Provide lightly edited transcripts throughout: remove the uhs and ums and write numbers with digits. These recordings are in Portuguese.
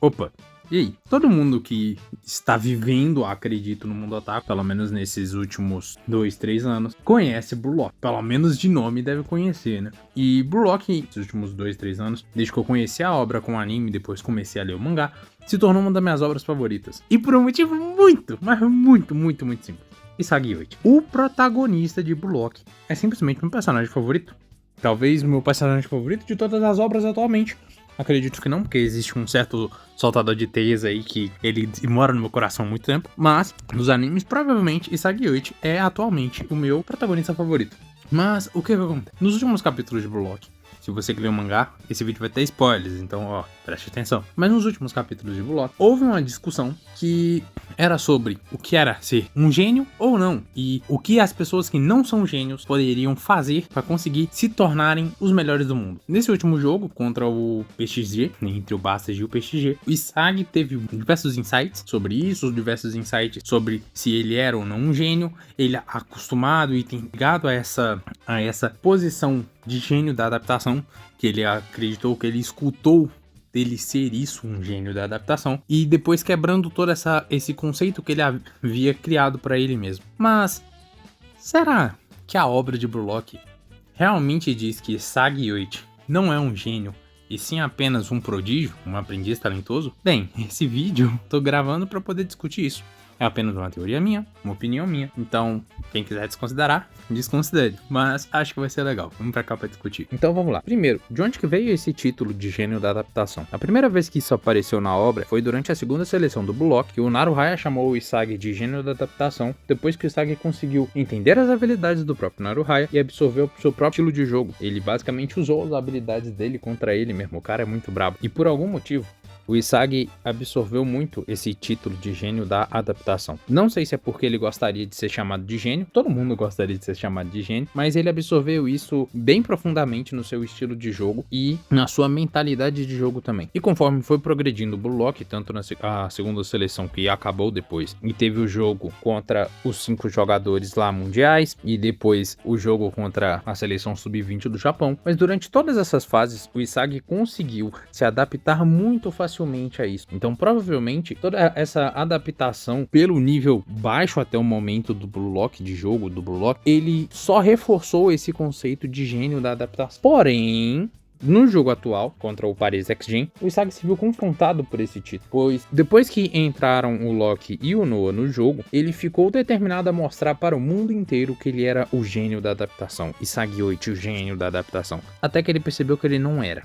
Opa, e aí? Todo mundo que está vivendo, acredito, no mundo otaku, pelo menos nesses últimos 2, 3 anos, conhece Blue Lock. Pelo menos de nome deve conhecer, né? E Blue Lock, nos últimos 2, 3 anos, desde que eu conheci a obra com o anime, depois comecei a ler o mangá, se tornou uma das minhas obras favoritas. E por um motivo muito, mas muito simples. Isagi Oichi, o protagonista de Blue Lock, é simplesmente meu personagem favorito. Talvez o meu personagem favorito de todas as obras atualmente. Acredito que não, porque existe um certo soltador de teias aí que ele mora no meu coração há muito tempo. Mas, nos animes, provavelmente, Isagi Oichi é atualmente o meu protagonista favorito. Mas, o que acontece? Nos últimos capítulos de Blue Lock, se você que lê o mangá, esse vídeo vai ter spoilers, então, ó, preste atenção. Mas nos últimos capítulos de Blue Lock, houve uma discussão que era sobre o que era ser um gênio ou não, e o que as pessoas que não são gênios poderiam fazer para conseguir se tornarem os melhores do mundo. Nesse último jogo, contra o PXG, entre o Bastard e o PXG, o Isagi teve diversos insights sobre isso, diversos insights sobre se ele era ou não um gênio, ele acostumado e tem ligado a essa posição de gênio da adaptação, que ele acreditou, que ele escutou dele ser isso, um gênio da adaptação, e depois quebrando todo esse conceito que ele havia criado para ele mesmo. Mas será que a obra de Blue Lock realmente diz que Isagi Oichi não é um gênio e sim apenas um prodígio, um aprendiz talentoso? Bem, esse vídeo tô gravando para poder discutir isso. É apenas uma teoria minha, uma opinião minha. Então, quem quiser desconsiderar, desconsidere. Mas acho que vai ser legal. Vamos pra cá pra discutir. Então vamos lá. Primeiro, de onde que veio esse título de gênio da adaptação? A primeira vez que isso apareceu na obra foi durante a segunda seleção do Blue Lock, que o Naruhaya chamou o Isagi de gênio da adaptação, depois que o Isagi conseguiu entender as habilidades do próprio Naruhaya e absorveu o seu próprio estilo de jogo. Ele basicamente usou as habilidades dele contra ele mesmo. O cara é muito brabo. E por algum motivo, o Isagi absorveu muito esse título de gênio da adaptação. Não sei se é porque ele gostaria de ser chamado de gênio, todo mundo gostaria de ser chamado de gênio, mas ele absorveu isso bem profundamente no seu estilo de jogo e na sua mentalidade de jogo também. E conforme foi progredindo o Blue Lock, tanto na segunda seleção que acabou depois, e teve o jogo contra os 5 jogadores lá mundiais, e depois o jogo contra a seleção sub-20 do Japão, mas durante todas essas fases, o Isagi conseguiu se adaptar muito facilmente a isso. Então, provavelmente, toda essa adaptação pelo nível baixo até o momento do Blue Lock, de jogo do Blue Lock, ele só reforçou esse conceito de gênio da adaptação. Porém, no jogo atual, contra o Paris X-Gen, o Isagi se viu confrontado por esse título, pois depois que entraram o Loki e o Noah no jogo, ele ficou determinado a mostrar para o mundo inteiro que ele era o gênio da adaptação. Isagi Oichi, o gênio da adaptação. Até que ele percebeu que ele não era.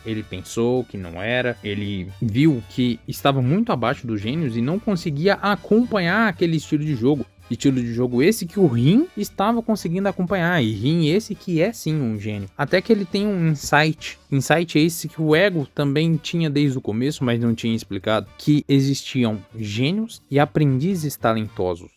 Ele pensou que não era, ele viu que estava muito abaixo dos gênios e não conseguia acompanhar aquele estilo de jogo. Estilo de jogo esse que o Rin estava conseguindo acompanhar, e Rin esse que é sim um gênio. Até que ele tem um insight esse que o Ego também tinha desde o começo, mas não tinha explicado, que existiam gênios e aprendizes talentosos.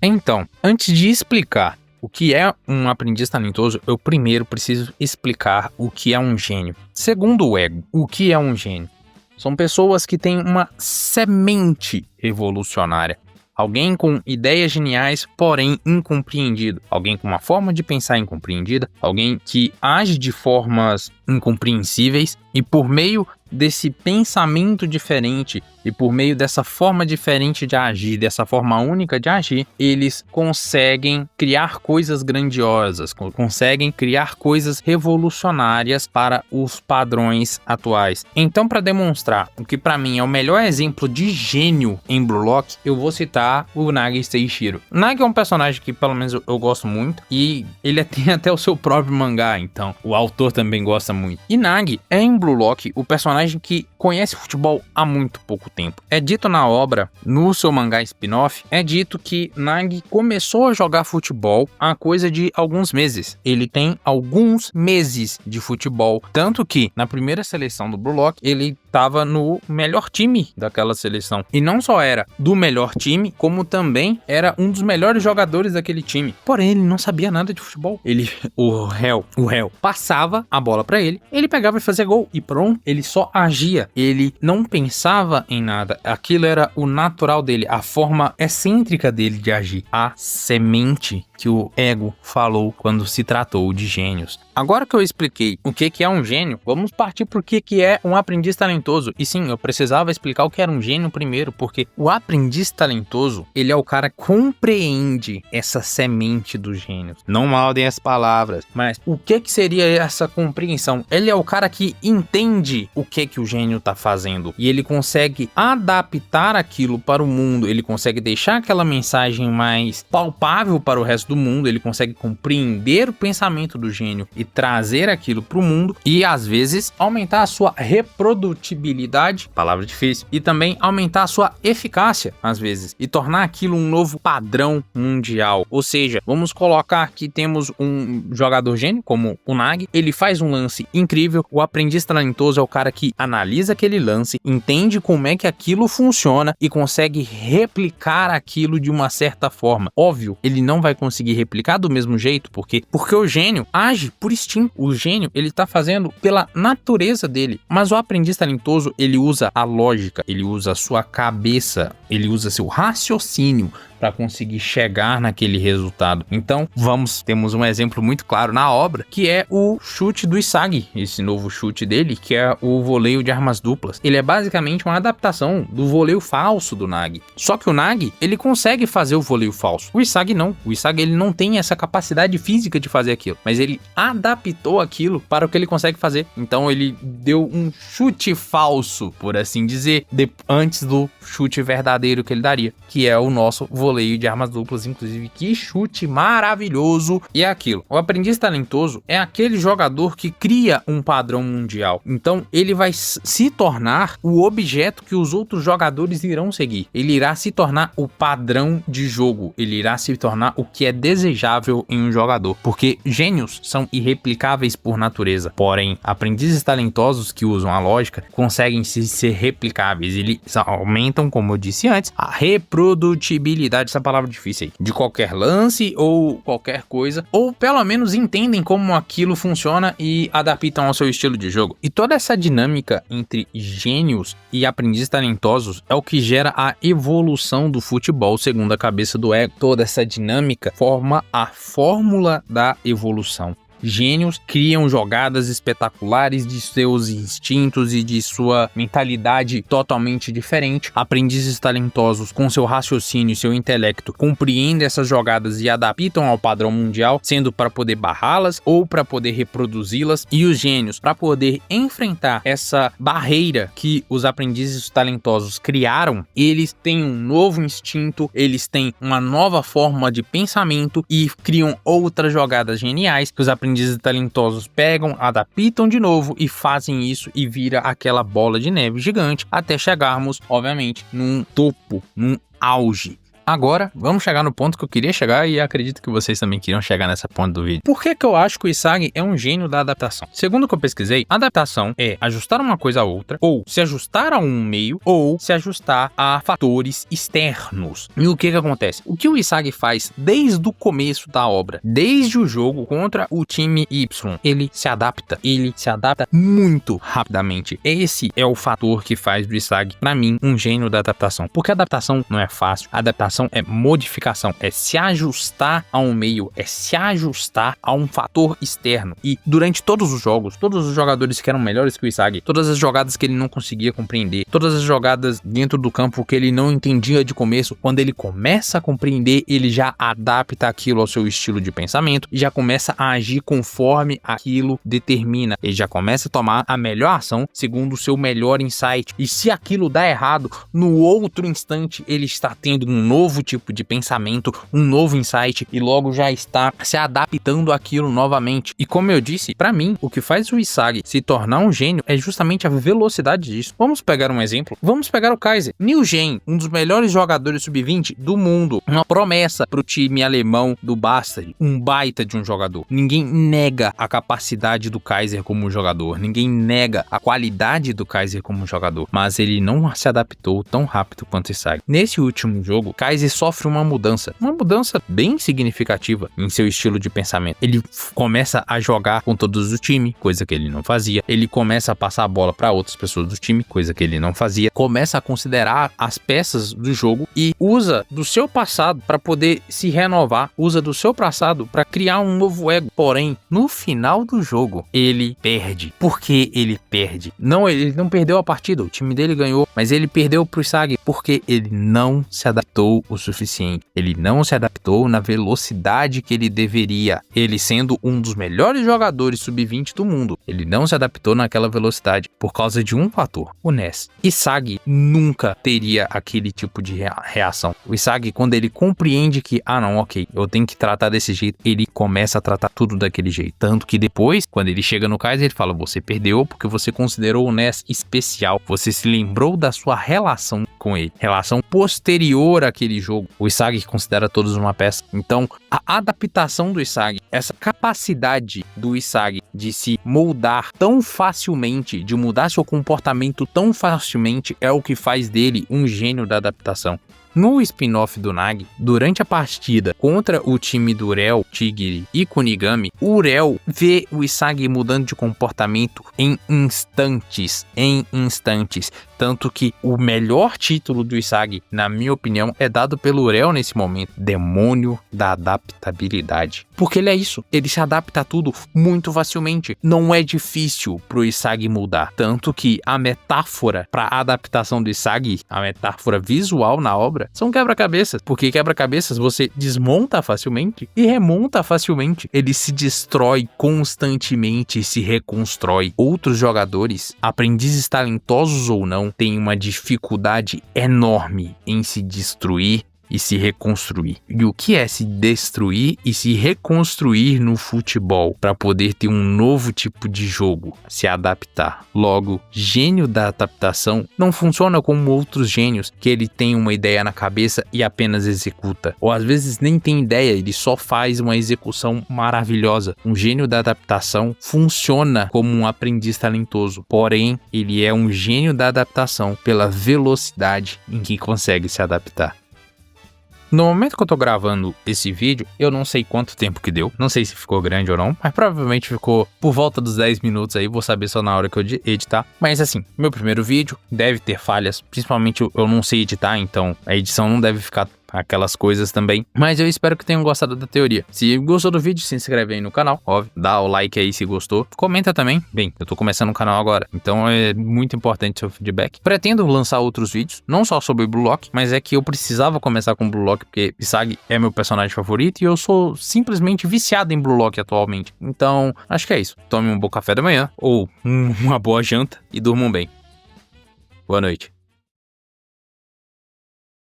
Então, antes de explicar o que é um aprendiz talentoso, eu primeiro preciso explicar o que é um gênio. Segundo o Ego, o que é um gênio? São pessoas que têm uma semente revolucionária. Alguém com ideias geniais, porém incompreendido. Alguém com uma forma de pensar incompreendida. Alguém que age de formas incompreensíveis e por meio desse pensamento diferente e por meio dessa forma diferente de agir, dessa forma única de agir, eles conseguem criar coisas grandiosas, conseguem criar coisas revolucionárias para os padrões atuais. Então, para demonstrar o que para mim é o melhor exemplo de gênio em Blue Lock, eu vou citar o Nagi Seishiro. Nagi é um personagem que pelo menos eu gosto muito e ele tem até o seu próprio mangá, então o autor também gosta muito. E Nagi é em Blue Lock o personagem que conhece futebol há muito pouco tempo. É dito na obra, no seu mangá spin-off, é dito que Nagi começou a jogar futebol há coisa de alguns meses. Ele tem alguns meses de futebol, tanto que na primeira seleção do Blue Lock, ele estava no melhor time daquela seleção. E não só era do melhor time, como também era um dos melhores jogadores daquele time. Porém, ele não sabia nada de futebol. O réu passava a bola pra ele, ele pegava e fazia gol. E pronto, ele só agia. ele não pensava em nada, aquilo era o natural dele, a forma excêntrica dele de agir, a semente que o ego falou quando se tratou de gênios. Agora que eu expliquei o que é um gênio, vamos partir para o que é um aprendiz talentoso. E sim, eu precisava explicar o que era um gênio primeiro, porque o aprendiz talentoso, ele é o cara que compreende essa semente do gênio. Não maldem as palavras, mas o que seria essa compreensão? Ele é o cara que entende o que o gênio está fazendo e ele consegue adaptar aquilo para o mundo, ele consegue deixar aquela mensagem mais palpável para o resto do mundo, ele consegue compreender o pensamento do gênio e trazer aquilo para o mundo e às vezes aumentar a sua reprodutibilidade, palavra difícil, e também aumentar a sua eficácia às vezes e tornar aquilo um novo padrão mundial. Ou seja, vamos colocar que temos um jogador gênio como o Nagi, ele faz um lance incrível, o aprendiz talentoso é o cara que analisa aquele lance, entende como é que aquilo funciona e consegue replicar aquilo de uma certa forma. Óbvio, ele não vai conseguir replicar do mesmo jeito, porque o gênio age por instinto. O gênio, ele tá fazendo pela natureza dele, mas o aprendiz talentoso, ele usa a lógica, ele usa a sua cabeça, ele usa seu raciocínio para conseguir chegar naquele resultado. Então, temos um exemplo muito claro na obra, que é o chute do Isagi, esse novo chute dele, que é o voleio de armas duplas. Ele é basicamente uma adaptação do voleio falso do Nagi. Só que o Nagi, ele consegue fazer o voleio falso. O Isagi não. O Isagi, ele não tem essa capacidade física de fazer aquilo, mas ele adaptou aquilo para o que ele consegue fazer. Então, ele deu um chute falso, por assim dizer, antes do chute verdadeiro que ele daria, que é o nosso voleio de armas duplas. Inclusive, que chute maravilhoso. E é aquilo, o aprendiz talentoso é aquele jogador que cria um padrão mundial. Então ele vai se tornar o objeto que os outros jogadores irão seguir. Ele irá se tornar o padrão de jogo, ele irá se tornar o que é desejável em um jogador, porque gênios são irreplicáveis por natureza. Porém, aprendizes talentosos que usam a lógica conseguem ser replicáveis. Eles aumentam, como eu disse antes, a reprodutibilidade, essa palavra difícil aí, de qualquer lance ou qualquer coisa, ou pelo menos entendem como aquilo funciona e adaptam ao seu estilo de jogo. E toda essa dinâmica entre gênios e aprendizes talentosos é o que gera a evolução do futebol, segundo a cabeça do ego. Toda essa dinâmica forma a fórmula da evolução. Gênios criam jogadas espetaculares de seus instintos e de sua mentalidade totalmente diferente. Aprendizes talentosos com seu raciocínio e seu intelecto compreendem essas jogadas e adaptam ao padrão mundial, sendo para poder barrá-las ou para poder reproduzi-las. E os gênios, para poder enfrentar essa barreira que os aprendizes talentosos criaram, eles têm um novo instinto, eles têm uma nova forma de pensamento e criam outras jogadas geniais que os aprendizes talentosos pegam, adaptam de novo e fazem isso e vira aquela bola de neve gigante até chegarmos, obviamente, num topo, num auge. Agora, vamos chegar no ponto que eu queria chegar e acredito que vocês também queriam chegar nessa ponta do vídeo. Por que eu acho que o Isagi é um gênio da adaptação? Segundo o que eu pesquisei, adaptação é ajustar uma coisa a outra, ou se ajustar a um meio, ou se ajustar a fatores externos. E o que acontece? O que o Isagi faz desde o começo da obra, desde o jogo contra o time Y, ele se adapta muito rapidamente. Esse é o fator que faz do Isagi, pra mim, um gênio da adaptação. Porque adaptação não é fácil, adaptação é modificação, é se ajustar a um meio, é se ajustar a um fator externo. E durante todos os jogos, todos os jogadores que eram melhores que o Isagi, todas as jogadas que ele não conseguia compreender, todas as jogadas dentro do campo que ele não entendia de começo, quando ele começa a compreender, ele já adapta aquilo ao seu estilo de pensamento e já começa a agir conforme aquilo determina. Ele já começa a tomar a melhor ação segundo o seu melhor insight. E se aquilo dá errado, no outro instante ele está tendo um novo tipo de pensamento, um novo insight e logo já está se adaptando àquilo novamente. E como eu disse, para mim, o que faz o Isagi se tornar um gênio é justamente a velocidade disso. Vamos pegar um exemplo? Vamos pegar o Kaiser. Neil Gen, um dos melhores jogadores sub-20 do mundo, uma promessa pro time alemão do Bastard, um baita de um jogador. Ninguém nega a capacidade do Kaiser como jogador, ninguém nega a qualidade do Kaiser como jogador, mas ele não se adaptou tão rápido quanto o Isagi. Nesse último jogo, Kaiser e sofre uma mudança bem significativa em seu estilo de pensamento. Ele começa a jogar com todos do time, coisa que ele não fazia. Ele começa a passar a bola para outras pessoas do time, coisa que ele não fazia. Começa a considerar as peças do jogo e usa do seu passado para poder se renovar, usa do seu passado para criar um novo ego. Porém, no final do jogo, ele perde. Por que ele perde? Não, ele não perdeu a partida, o time dele ganhou, mas ele perdeu pro Isagi porque ele não se adaptou o suficiente. Ele não se adaptou na velocidade que ele deveria. Ele sendo um dos melhores jogadores sub-20 do mundo, ele não se adaptou naquela velocidade por causa de um fator, o Ness. Isagi nunca teria aquele tipo de reação. O Isagi, quando ele compreende que, não, ok, eu tenho que tratar desse jeito, ele começa a tratar tudo daquele jeito. Tanto que depois, quando ele chega no Kaiser, ele fala, você perdeu porque você considerou o Ness especial, você se lembrou da sua relação com ele, relação posterior àquele jogo. O Isagi considera todos uma peça. Então, a adaptação do Isagi, essa capacidade do Isagi de se moldar tão facilmente, de mudar seu comportamento tão facilmente, é o que faz dele um gênio da adaptação. No spin-off do Nagi, durante a partida contra o time do Urel, Tigre e Kunigami, o Urel vê o Isagi mudando de comportamento em instantes. Tanto que o melhor título do Isagi, na minha opinião, é dado pelo Urel nesse momento. Demônio da adaptabilidade. Porque ele é isso. Ele se adapta a tudo muito facilmente. Não é difícil pro Isagi mudar. Tanto que a metáfora para a adaptação do Isagi, a metáfora visual na obra, são quebra-cabeças. Porque quebra-cabeças você desmonta facilmente e remonta facilmente. Ele se destrói constantemente e se reconstrói. Outros jogadores, aprendizes talentosos ou não, têm uma dificuldade enorme em se destruir e se reconstruir. E o que é se destruir e se reconstruir no futebol para poder ter um novo tipo de jogo, se adaptar? Logo, gênio da adaptação não funciona como outros gênios que ele tem uma ideia na cabeça e apenas executa. Ou às vezes nem tem ideia, ele só faz uma execução maravilhosa. Um gênio da adaptação funciona como um aprendiz talentoso, porém ele é um gênio da adaptação pela velocidade em que consegue se adaptar. No momento que eu tô gravando esse vídeo, eu não sei quanto tempo que deu, não sei se ficou grande ou não, mas provavelmente ficou por volta dos 10 minutos aí, vou saber só na hora que eu editar. Mas assim, meu primeiro vídeo deve ter falhas, principalmente eu não sei editar, então a edição não deve ficar aquelas coisas também, mas eu espero que tenham gostado da teoria. Se gostou do vídeo, se inscreve aí no canal, óbvio, dá o like aí se gostou, comenta também. Bem, eu tô começando o canal agora, então é muito importante seu feedback. Pretendo lançar outros vídeos, não só sobre Blue Lock, mas é que eu precisava começar com Blue Lock porque Isagi é meu personagem favorito e eu sou simplesmente viciado em Blue Lock atualmente. Então, acho que é isso. Tome um bom café da manhã ou uma boa janta e durmam bem. Boa noite.